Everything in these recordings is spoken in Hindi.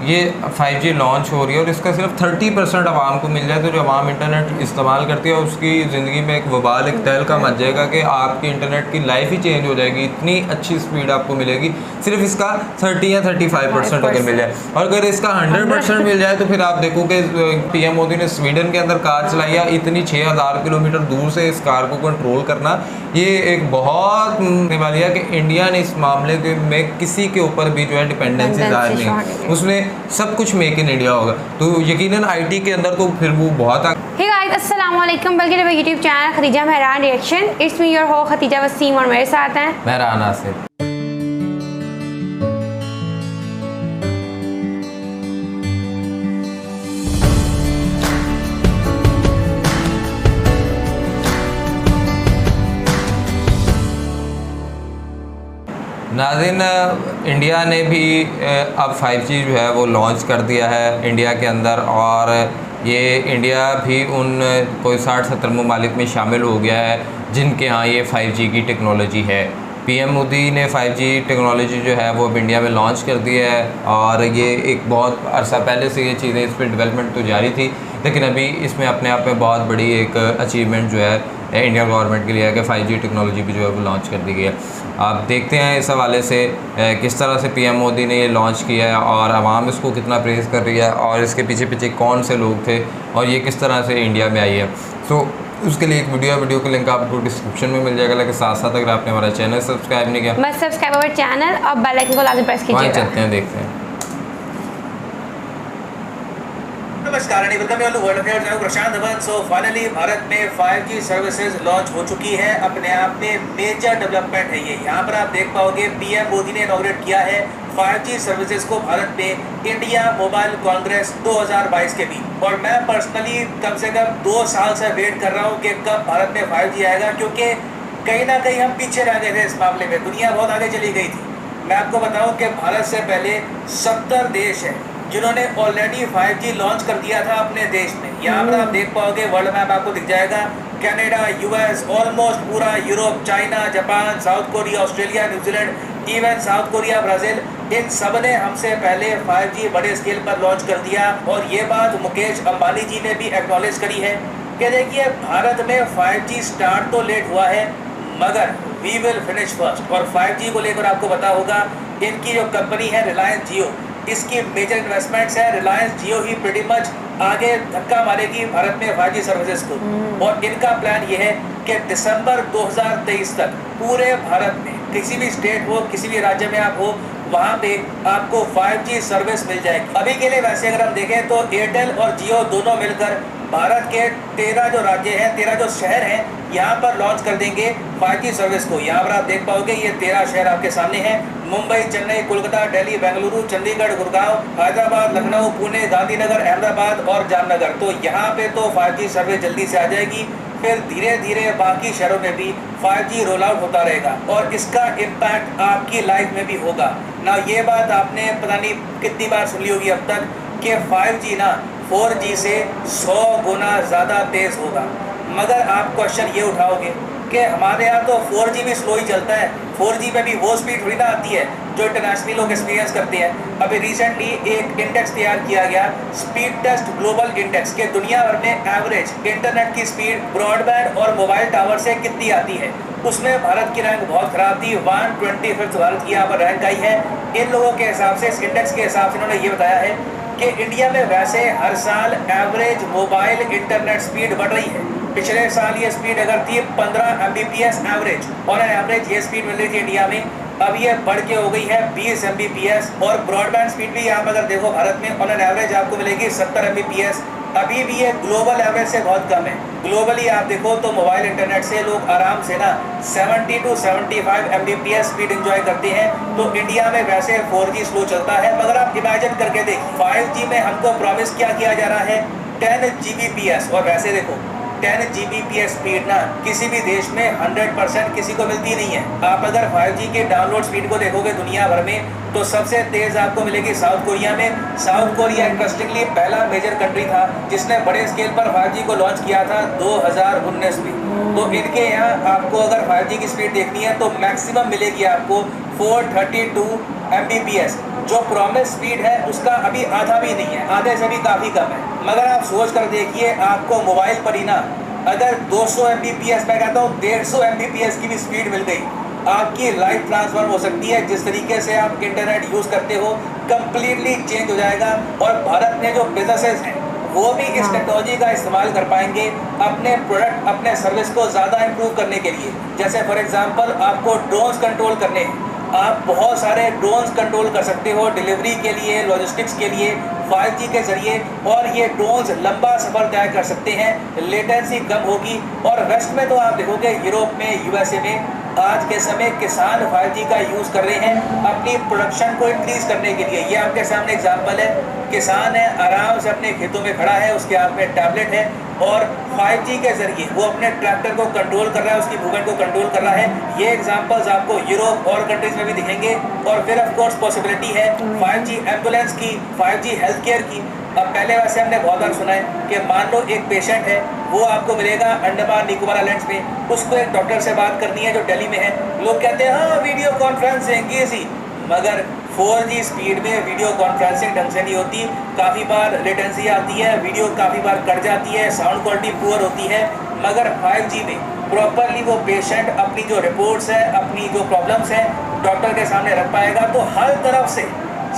ये 5G लॉन्च हो रही है और इसका सिर्फ 30% आवाम को मिल जाए, तो जो आवाम इंटरनेट इस्तेमाल करती है उसकी ज़िंदगी में एक वबाल, एक तहलका मच जाएगा कि आपकी इंटरनेट की लाइफ ही चेंज हो जाएगी। इतनी अच्छी स्पीड आपको मिलेगी सिर्फ इसका 30 या 35% अगर मिल जाए। और अगर इसका 100% मिल जाए तो फिर आप देखो कि PM मोदी ने स्वीडन के अंदर कार चलाई है, इतनी 6000 किलोमीटर दूर से इस कार को कंट्रोल करना, ये एक बहुत वाली है कि इंडिया ने इस मामले में किसी के ऊपर भी जो है डिपेंडेंसी जाहिर नहीं, उसने सब कुछ मेक इन इंडिया होगा, तो यकीनन IT के अंदर तो फिर वो बहुत हे गाइस, अस्सलाम वालेकुम। Welcome to YouTube channel Khatija Mahran reaction. It's me your हो खतीजा वसीम और मेरे साथ हैं महरान आसिफ। नाज़रीन, इंडिया ने भी अब 5G जो है वो लॉन्च कर दिया है इंडिया के अंदर, और ये इंडिया भी उन कोई 60-70 ममालिक में शामिल हो गया है जिनके यहाँ ये 5G की टेक्नोलॉजी है। PM मोदी ने 5G टेक्नोलॉजी जो है वो अब इंडिया में लॉन्च कर दी है, और ये एक बहुत अरसा पहले से ये चीज़ें, इस पर डेवलपमेंट तो जारी थी, लेकिन अभी इसमें अपने आप में बहुत बड़ी एक अचीवमेंट जो है इंडियन गवर्नमेंट के लिए है कि 5G टेक्नोलॉजी भी जो है वो लॉन्च कर दी गई है। आप देखते हैं इस हवाले से किस तरह से PM मोदी ने ये लॉन्च किया है और आवाम इसको कितना प्रेज़ कर रही है, और इसके पीछे पीछे कौन से लोग थे और ये किस तरह से इंडिया में आई है। तो उसके लिए एक वीडियो का लिंक आपको डिस्क्रिप्शन में मिल जाएगा, लेकिन साथ साथ अगर आपने हमारा चैनल सब्सक्राइब नहीं किया, मस्ट सब्सक्राइब अवर चैनल और बेल आइकन को लाजमी प्रेस कीजिएगा। चलते हैं, देखते हैं। नमस्कार, प्रशांत धवन। सो फाइनली भारत में 5G सर्विसेज लॉन्च हो चुकी है। अपने आप में मेजर डेवलपमेंट है ये। यहाँ पर आप देख पाओगे PM मोदी ने इनॉग्रेट किया है 5G सर्विसेज को भारत में इंडिया मोबाइल कांग्रेस 2022 के भी। और मैं पर्सनली कम से कम 2 साल से वेट कर रहा हूँ कि कब भारत में 5G आएगा, क्योंकि कहीं ना कहीं हम पीछे रह गए थे इस मामले में। दुनिया बहुत आगे चली गई थी। मैं आपको बताऊँ कि भारत से पहले 70 देश हैं जिन्होंने ऑलरेडी 5G लॉन्च कर दिया था अपने देश में। यहाँ पर आप देख पाओगे, वर्ल्ड मैप आपको दिख जाएगा, कनाडा, US, ऑलमोस्ट पूरा Europe, China, Japan, south Korea, Australia, New Zealand, even south Korea, Brazil, इन सब ने हमसे पहले 5G बड़े स्केल पर लॉन्च कर दिया। और ये बात मुकेश अंबानी जी ने भी एक्नॉलेज करी है कि देखिए, भारत में 5G स्टार्ट तो लेट हुआ है, मगर वी विल फिनिश फर्स्ट। और 5G को लेकर आपको पता होगा, इनकी जो कंपनी है रिलायंस जियो, इसकी मेजर इन्वेस्टमेंट्स है। रिलायंस जियो ही प्रीटी मच आगे धक्का मारेगी भारत में 5G सर्विसेज को। और इनका प्लान ये है कि दिसंबर 2023 तक पूरे भारत में किसी भी स्टेट हो, किसी भी राज्य में आप हो, वहाँ पे आपको 5G सर्विस मिल जाएगी। अभी के लिए वैसे अगर हम देखें तो एयरटेल और जियो दोनों मिलकर भारत के 13 जो राज्य हैं, 13 जो शहर हैं, यहाँ पर लॉन्च कर देंगे 5G सर्विस को। यहाँ पर आप देख पाओगे ये 13 शहर आपके सामने हैं: मुंबई, चेन्नई, कोलकाता, दिल्ली, बेंगलुरु, चंडीगढ़, गुड़गांव, हैदराबाद, लखनऊ, पुणे, गांधीनगर, अहमदाबाद और जामनगर। तो यहाँ पे तो 5G सर्विस जल्दी से आ जाएगी। फिर धीरे धीरे बाकी शहरों में भी 5G रोल आउट होता रहेगा और इसका इम्पैक्ट आपकी लाइफ में भी होगा ना। ये बात आपने पता नहीं कितनी बार सुन ली होगी अब तक कि 5G ना 4G से 100 गुना ज़्यादा तेज़ होगा। मगर आप क्वेश्चन ये उठाओगे कि हमारे यहाँ तो 4G भी स्लो ही चलता है, 4G में भी वो स्पीड थोड़ी ना आती है जो इंटरनेशनली लोग एक्सपीरियंस करते हैं। अभी रिसेंटली एक इंडेक्स तैयार किया गया, स्पीड टेस्ट ग्लोबल इंडेक्स, के दुनिया भर में एवरेज इंटरनेट की स्पीड ब्रॉडबैंड और मोबाइल टावर से कितनी आती है। उसमें भारत की रैंक बहुत ख़राब थी, 125 भारत की यहाँ पर रैंक आई है। इन लोगों के हिसाब से, इस इंडेक्स के हिसाब से इन्होंने ये बताया है कि इंडिया में वैसे हर साल एवरेज मोबाइल इंटरनेट स्पीड बढ़ रही है। पिछले साल ये स्पीड अगर थी 15 Mbps एवरेज, और एवरेज ये स्पीड मिल रही थी इंडिया में, अब ये बढ़ के हो गई है 20 Mbps। और ब्रॉडबैंड स्पीड भी यहाँ पर अगर देखो भारत में ऑन एन एवरेज आपको मिलेगी 70 Mbps। अभी भी ये ग्लोबल एवरेज से बहुत कम है। ग्लोबली आप देखो तो मोबाइल इंटरनेट से लोग आराम से ना 70 to 75 Mbps स्पीड एंजॉय करते हैं। तो इंडिया में वैसे 4G स्लो चलता है, मगर आप इमेजिन करके देखिए 5G में हमको प्रॉमिस क्या किया जा रहा है, 10 Gbps। और वैसे देखो 10 Gbps स्पीड ना किसी भी देश में 100% किसी को मिलती नहीं है। आप अगर 5G के डाउनलोड स्पीड को देखोगे दुनिया भर में, तो सबसे तेज़ आपको मिलेगी साउथ कोरिया में। साउथ कोरिया इंटरेस्टिंगली पहला मेजर कंट्री था जिसने बड़े स्केल पर 5G को लॉन्च किया था 2019 में। तो इनके यहाँ आपको अगर 5G की स्पीड देखनी है तो मैक्सिमम मिलेगी आपको 432 Mbps। जो प्रॉमिस स्पीड है उसका अभी आधा भी नहीं है, आधे से भी काफ़ी कम है। मगर आप सोच कर देखिए, आपको मोबाइल पर ही ना अगर 200 Mbps, मैं कहता हूँ 150 Mbps की भी स्पीड मिल गई, आपकी लाइफ ट्रांसफॉर्म हो सकती है। जिस तरीके से आप इंटरनेट यूज़ करते हो कंप्लीटली चेंज हो जाएगा। और भारत में जो बिजनेसेस हैं वो भी इस टेक्नोलॉजी का इस्तेमाल कर पाएंगे अपने प्रोडक्ट, अपने सर्विस को ज़्यादा इम्प्रूव करने के लिए। जैसे फॉर एग्जांपल आपको ड्रोन्स कंट्रोल करने हैं, आप बहुत सारे ड्रोन्स कंट्रोल कर सकते हो डिलीवरी के लिए, लॉजिस्टिक्स के लिए 5G के ज़रिए। और ये ड्रोन्स लंबा सफ़र तय कर सकते हैं, लेटेंसी कम होगी। और वेस्ट में तो आप देखोगे, यूरोप में, यूएसए में आज के समय किसान 5G का यूज़ कर रहे हैं अपनी प्रोडक्शन को इंक्रीज़ करने के लिए। ये आपके सामने एग्जांपल है, किसान है आराम से अपने खेतों में खड़ा है, उसके हाथ में टैबलेट है और 5G के ज़रिए वो अपने ट्रैक्टर को कंट्रोल कर रहा है, उसकी मूवमेंट को कंट्रोल कर रहा है। ये एग्जांपल्स आपको यूरोप और कंट्रीज़ में भी दिखेंगे। और फिर ऑफ कोर्स पॉसिबिलिटी है 5G एम्बुलेंस की, 5G हेल्थ केयर की। अब पहले वैसे हमने बहुत बार सुना है कि मान लो एक पेशेंट है, वो आपको मिलेगा अंडमान निकोबार आइलैंड्स में, उसको एक डॉक्टर से बात करनी है जो दिल्ली में है। लोग कहते हैं हाँ वीडियो कॉन्फ्रेंसिंग ईजी, मगर 4G स्पीड में वीडियो कॉन्फ्रेंसिंग ढंग से नहीं होती। काफ़ी बार लेटेंसी आती है, वीडियो काफ़ी बार कट जाती है, साउंड क्वालिटी पुअर होती है। मगर 5G में प्रॉपरली वो पेशेंट अपनी जो रिपोर्ट्स है, अपनी जो प्रॉब्लम्स हैं डॉक्टर के सामने रख पाएगा। तो हर तरफ से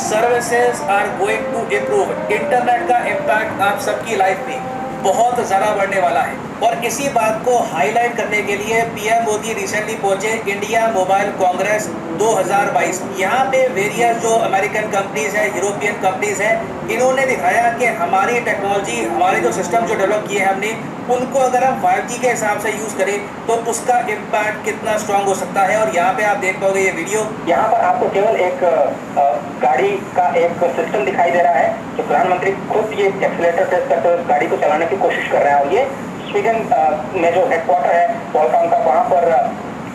services are going to improve. Internet का इम्पैक्ट आप सबकी लाइफ में बहुत ज़्यादा बढ़ने वाला है। और इसी बात को हाईलाइट करने के लिए पीएम मोदी रिसेंटली पहुंचे इंडिया मोबाइल कांग्रेस 2022। यहाँ पे वेरियस जो अमेरिकन कंपनीज हैं, यूरोपियन कंपनीज हैं, इन्होंने दिखाया कि हमारी टेक्नोलॉजी, हमारे जो सिस्टम जो डेवलप किए हैं हमने, उनको अगर हम 5G के हिसाब से यूज़ करें तो उसका इम्पैक्ट कितना स्ट्रांग हो सकता है। और यहाँ पे आप देख पाओगे ये वीडियो, यहाँ पर आपको केवल एक गाड़ी का एक सिस्टम दिखाई दे रहा है जो प्रधानमंत्री खुद ये एक्सीलेटर प्रेस करते हुए गाड़ी को चलाने की कोशिश कर रहे हैं। और ये स्वीडन में जो हेडक्वार्टर है क्वालकॉम का, वहाँ पर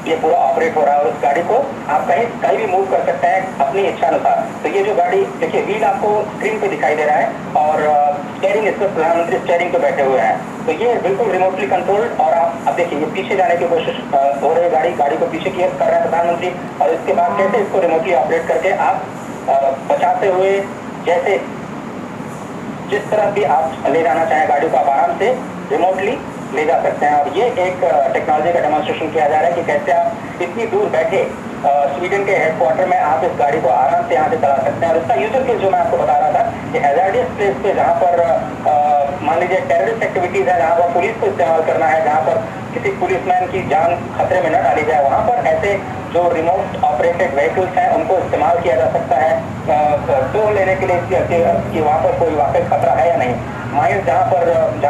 ये पूरा ऑपरेट हो रहा है। और उस गाड़ी को आप कहीं भी मूव कर सकते हैं अपनी इच्छा अनुसार। तो ये जो गाड़ी देखिए, व्हील आपको स्क्रीन पे दिखाई दे रहा है और स्टीयरिंग, इस पर प्रधानमंत्री स्टीयरिंग पे बैठे हुए हैं। तो ये बिल्कुल रिमोटली कंट्रोल। और आप अब देखिए, ये पीछे जाने की कोशिश हो रही है, गाड़ी को पीछे की कर रहे हैं प्रधानमंत्री। और इसके बाद कैसे इसको रिमोटली ऑपरेट करके आप बचाते हुए, जैसे जिस तरह भी आप ले जाना चाहें गाड़ी को, आप आराम से रिमोटली ले जा सकते हैं। और ये एक टेक्नोलॉजी का डेमोन्स्ट्रेशन किया जा रहा है कि कैसे आप इतनी दूर बैठे स्वीडन के हेडक्वार्टर में आप इस गाड़ी को आराम से यहाँ से चला सकते हैं। और इसका यूजर केस जो मैं आपको बता रहा था कि हैजार्डियस प्लेस पे, जहाँ पर मान लीजिए टेररिस्ट एक्टिविटीज़ है, जहाँ पर पुलिस को इस्तेमाल करना है, जहाँ पर किसी पुलिसमैन की जान खतरे में न डाली जाए, वहाँ पर ऐसे जो रिमोट ऑपरेटेड व्हीकल्स हैं उनको इस्तेमाल किया जा सकता है टोल लेने के लिए कि वहाँ पर कोई वाकई खतरा है या नहीं। माइंस जहाँ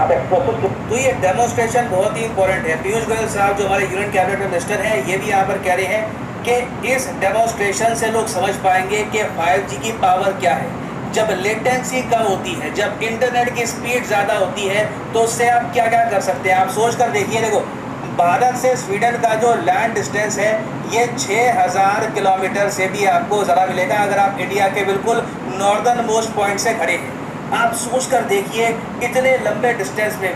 पे एक्सप्लोसिव। तो ये डेमोन्स्ट्रेशन बहुत ही इंपॉर्टेंट है। पीयूष गोयल साहब जो हमारे यूनियन कैबिनेट मिनिस्टर हैं, ये भी यहाँ पर कह रहे हैं कि इस डेमोन्स्ट्रेशन से लोग समझ पाएंगे कि 5G की पावर क्या है। जब लेटेंसी कम होती है, जब इंटरनेट की स्पीड ज़्यादा होती है, तो उससे आप क्या क्या कर सकते हैं। आप सोच कर देखिए, देखो भारत से स्वीडन का जो लैंड डिस्टेंस है ये 6000 किलोमीटर से भी आपको ज़रा मिलेगा अगर आप इंडिया के बिल्कुल नॉर्दर्न मोस्ट पॉइंट से खड़े हैं। आप सोच कर देखिए, इतने लंबे डिस्टेंस में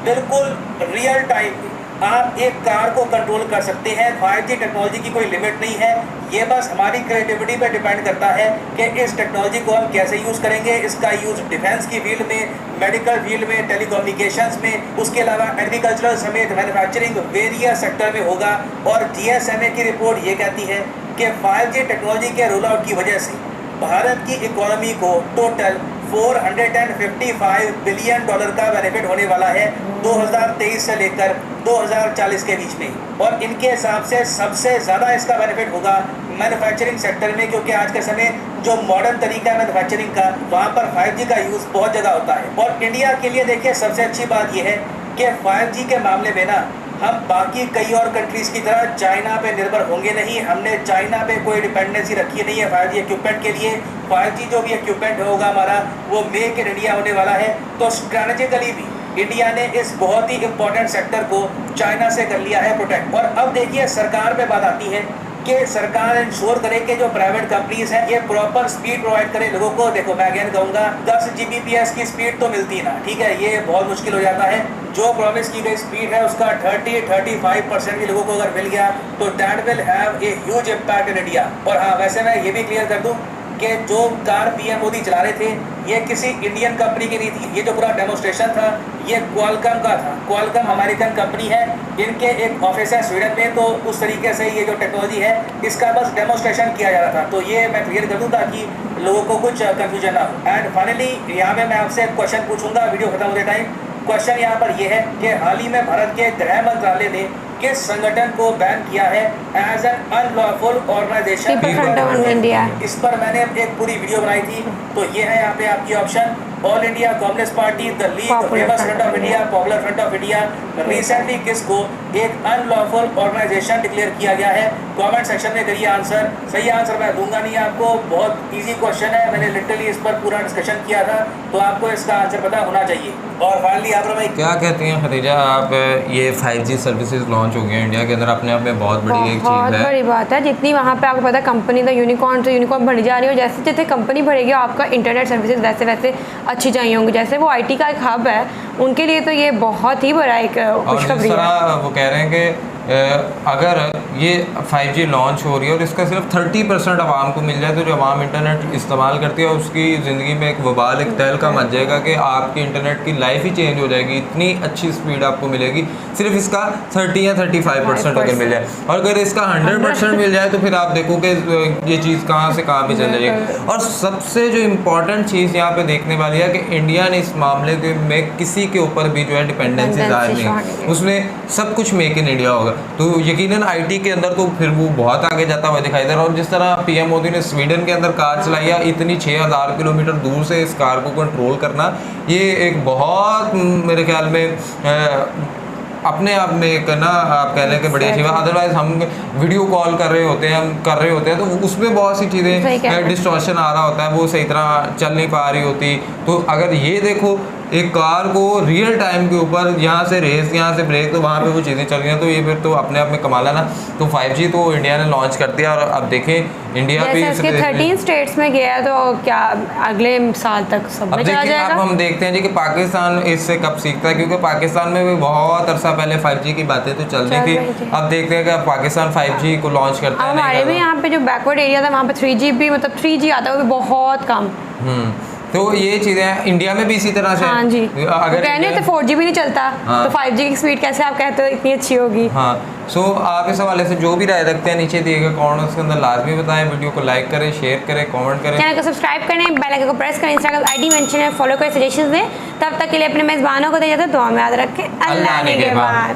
बिल्कुल रियल टाइम में आप एक कार को कंट्रोल कर सकते हैं। 5G टेक्नोलॉजी की कोई लिमिट नहीं है, ये बस हमारी क्रिएटिविटी पे डिपेंड करता है कि इस टेक्नोलॉजी को हम कैसे यूज़ करेंगे। इसका यूज़ डिफेंस की फील्ड में, मेडिकल फील्ड में, टेलीकम्युनिकेशंस में, उसके अलावा एग्रीकल्चरल समेत मैन्युफैक्चरिंग वेरियस सेक्टर में होगा। और GSMA की रिपोर्ट ये कहती है कि 5G टेक्नोलॉजी के रोल आउट की वजह से भारत की इकोनॉमी को टोटल $455 बिलियन का बेनिफिट होने वाला है 2023 से लेकर 2040 के बीच में। और इनके हिसाब से सबसे ज़्यादा इसका बेनिफिट होगा मैन्युफैक्चरिंग सेक्टर में, क्योंकि आज के समय जो मॉडर्न तरीका है मैन्युफैक्चरिंग का, वहाँ पर 5G का यूज़ बहुत जगह होता है। और इंडिया के लिए देखिए सबसे अच्छी बात यह है कि 5G के मामले में ना हम बाकी कई और कंट्रीज़ की तरह चाइना पे निर्भर होंगे नहीं। हमने चाइना पे कोई डिपेंडेंसी रखी नहीं है 5G इक्विपमेंट के लिए। 5G जो भी इक्विपमेंट होगा हमारा, वो मेक इन इंडिया होने वाला है। तो स्ट्रैटेजिकली भी इंडिया ने इस बहुत ही इंपॉर्टेंट सेक्टर को चाइना से कर लिया है प्रोटेक्ट। और अब देखिए सरकार पे बात आती है कि सरकार इंश्योर करे कि जो प्राइवेट कंपनीज हैं ये प्रॉपर स्पीड प्रोवाइड करें लोगों को। देखो मैं अगेन कहूँगा 10 Gbps की स्पीड तो मिलती ना, ठीक है, ये बहुत मुश्किल हो जाता है। जो प्रॉमिस की गई स्पीड है उसका 30-35% भी लोगों को अगर मिल गया तो that will have a huge impact in India. और हाँ, वैसे मैं ये भी क्लियर कर दूँ कि जो कार पीएम मोदी चला रहे थे ये किसी इंडियन कंपनी की नहीं थी। ये जो पूरा डेमोस्ट्रेशन था ये क्वालकॉम का था। क्वालकॉम अमेरिकन कंपनी है, इनके एक ऑफिस है स्वीडन में। तो उस तरीके से ये जो टेक्नोलॉजी है इसका बस डेमोस्ट्रेशन किया जा रहा था। तो ये मैं क्लियर कर दूँ ताकि लोगों को कुछ कंफ्यूजन ना हो। एंड फाइनली यहाँ पे मैं आपसे क्वेश्चन पूछूंगा वीडियो खत्म होते टाइम। क्वेश्चन यहाँ पर ये है कि हाल ही में भारत के गृह मंत्रालय ने किस संगठन को बैन किया है as an unlawful organisation People Front of India। इस पर मैंने एक पूरी वीडियो बनाई थी। तो ये है यहाँ पे आपकी option, all India communist party, the league, famous front of India, popular front of India. Recently किसको एक अनलॉफुल ऑर्गेनाइजेशन डिक्लेयर किया गया है? कमेंट सेक्शन में करिए आंसर। सही आंसर मैं दूंगा नहीं आपको, बहुत इजी क्वेश्चन है, मैंने लिटरली इस पर पूरा डिस्कशन किया था, तो आपको इसका आंसर पता होना चाहिए। और फाइनली आप भाई क्या कहती हैं खदीजा, आप ये 5G सर्विसेज लॉन्च हो गई हैं इंडिया के अंदर, अपने आप में बहुत बड़ी एक बहुत चीज़ है। बड़ी बात है। जितनी वहाँ पे आपको पता है कंपनी का यूनिकॉर्न से यूनिकॉर्न बढ़ी जा रही हो, जैसे जैसे कंपनी बढ़ेगी आपका इंटरनेट सर्विसेज वैसे वैसे अच्छी चाहिए होंगी। जैसे वो IT का एक हब है, उनके लिए तो ये बहुत ही बड़ा एक और जिस खुशखबरी है। तरह वो कह रहे हैं कि अगर ये 5G लॉन्च हो रही है और इसका सिर्फ 30% आवाम को मिल जाए, तो जो आवाम इंटरनेट इस्तेमाल करती है उसकी ज़िंदगी में एक वबाल, एक तहलका मच जाएगा कि आपकी इंटरनेट की लाइफ ही चेंज हो जाएगी। इतनी अच्छी स्पीड आपको मिलेगी सिर्फ इसका 30 या 35% अगर मिल जाए। और अगर इसका 100% मिल जाए तो फिर आप देखो कि ये चीज़ कहाँ से कहाँ पे चल जाएगी। और सबसे जो इम्पोर्टेंट चीज़ यहाँ पे देखने वाली है कि इंडिया ने इस मामले में किसी के ऊपर भी जो है डिपेंडेंसी जाहिर नहीं, उसने सब कुछ मेक इन इंडिया होगा। तो यकीनन IT के अंदर तो फिर वो बहुत आगे जाता हुआ दिखाई दे रहा है। और जिस तरह PM मोदी ने स्वीडन के अंदर कार चलाई है, इतनी 6000 किलोमीटर दूर से इस कार को कंट्रोल करना, ये एक बहुत मेरे ख्याल में अपने आप में एक ना आप कह लें कि बड़ी अच्छी बात। अदरवाइज हम वीडियो कॉल कर रहे होते हैं तो उसमें बहुत सी चीज़ें डिस्टॉर्शन आ रहा होता है, वो सही तरह चल नहीं पा रही होती। तो अगर ये देखो एक कार को रियल टाइम के ऊपर यहाँ से रेस, यहाँ से ब्रेक, तो वहाँ पे वो चीज़ें चल रही हैं, तो ये फिर तो अपने आप में कमाल है ना। तो 5G तो इंडिया ने लॉन्च कर दिया और अब देखें इंडिया भी इसके 13 स्टेट्स में गया है, तो क्या अगले साल तक सब में चला जाएगा? अब हम देखते हैं जी कि पाकिस्तान इससे कब सीखता है, क्योंकि पाकिस्तान में भी बहुत अरसा पहले 5G की बातें तो चल रही थी। अब देखते हैं कि पाकिस्तान 5G को लॉन्च करता है। हमारे भी यहाँ पे जो बैकवर्ड एरिया था वहाँ पे 3G भी, मतलब 3G आता है वो भी बहुत कम। तो ये चीज़ें इंडिया में भी इसी तरह से। हाँ जी, अगर कहने तो 4G भी नहीं चलता, हाँ। तो 5G की स्पीड कैसे आप कहते हो इतनी अच्छी होगी? हाँ, सो आप इस हवाले से जो भी राय रखते हैं नीचे दिए गए कमेंट उसके अंदर लाजमी बताएं। वीडियो को लाइक करें, शेयर करें, कमेंट करें, चैनल को सब्सक्राइब करें, बेल आइकन को प्रेस करें, इंस्टाग्राम ID मेंशन है, फॉलो करें, सजेशंस दें। तब तक के लिए अपने मेज़बानों को दे जाते हैं, दुआ में याद रखें। अल्लाह ने के बाद।